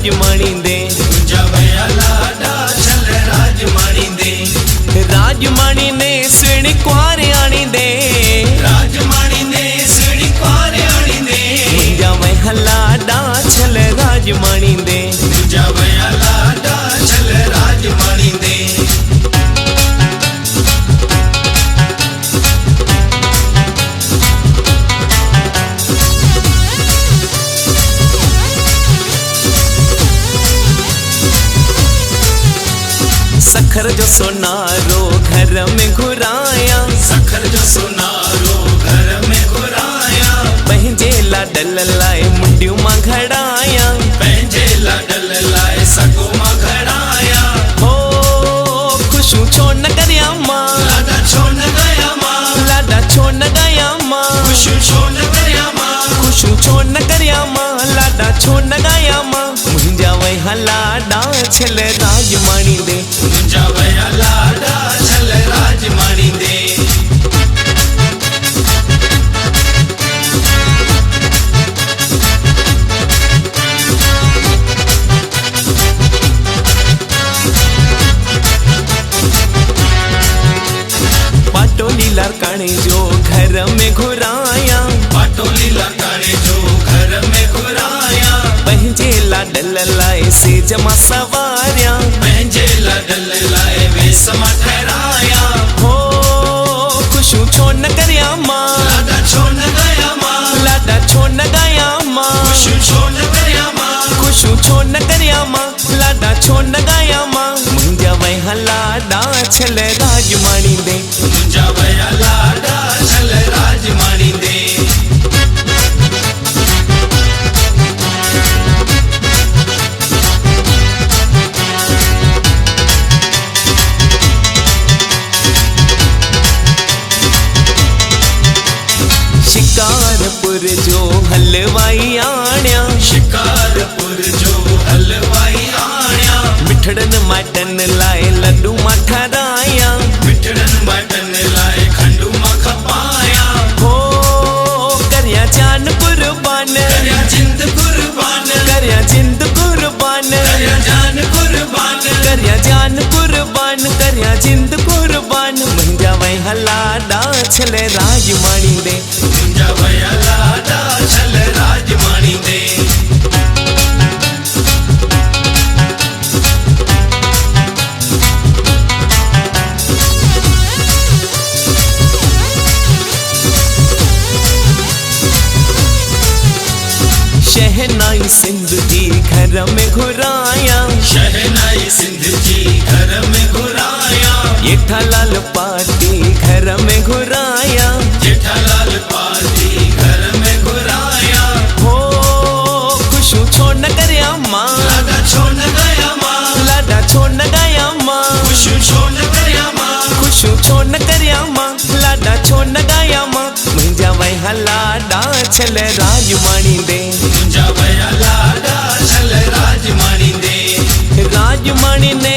राजमाणी दे मुंजा वया लाडा छल राजमाणी दे राजमाणी ने सुणी कुआरे आनी दे राजमाणी ने सुणी कुआरे आनी दे मुंजा वया लाडा छल राजमाणी दे मुंजा वया लाडा छल राजमाणी दे सखर जो सोनारो घर में घुराया सखर जो सोनारो घर में घुराया पंहिंजे लाडल लाए मुंडियूं मां घड़ाया पंहिंजे लाडल लाए सगो मां घड़ाया हो खुशू छो न करिया मां लाडा छो न गया मां लाडा छो न गया मां खुशू छो न करिया मां खुशू छो न करिया मां लाडा छो न गया मां मुंहिंजा वया लाडा छल राजमाणी दे मुंजा वया लाडा छल राजमाणी दे पाटोली लारकाणे जो घर में घुराया पाटोली लारकाणे जो घर में घुराया पंहिंजे लाडल लाए सेज मां सवारिया पंहिंजे लाडल लाए वेस मां ठहराया हो खुशू छो न करिया मां लाडा छो न गया मां लाडा छो न गया मां खुशू छो न करिया मां खुशू छो न करिया मां लाडा छो न गया मां मुंहिंजा वया लाडा छल राजमाणी दे मुंजा वया लाडा छल राजमाणी दे शिकारपुर जो हलवाई आण्या शिकारपुर जो हलवाई आण्या मिठड़न माटन लाए लड्डू मां ठराया मिठड़न माटन लाए खंडू मां खपाया हो करिया जान कुर्बान करया जिंद कुर्बान करिया जिंद कुर्बान करया जान कुर्बान करिया जान कुर्बान करिया जिंद कुर्बान मुंहिंजा वया लाडा छल राजमाणी दे मुंजा वया लाडा छल राजमाणी दे शहनाई सिंध जी घर में घुराया शहनाई सिंध जी घर में घुराया जेठालाल पार्टी घर में घुराया जेठालाल पार्टी घर में घुराया हो खुशू छो न करिया मां लाडा छो न गया मां लाडा छो न गया मां खुशू छो न करिया मां खुशू छो न करिया मां लाडा छो न गया मां मुंहिंजा वया लाडा छल राजमाणी दे मुंजा वया लाडा छल राजमाणी दे राजमाणी ने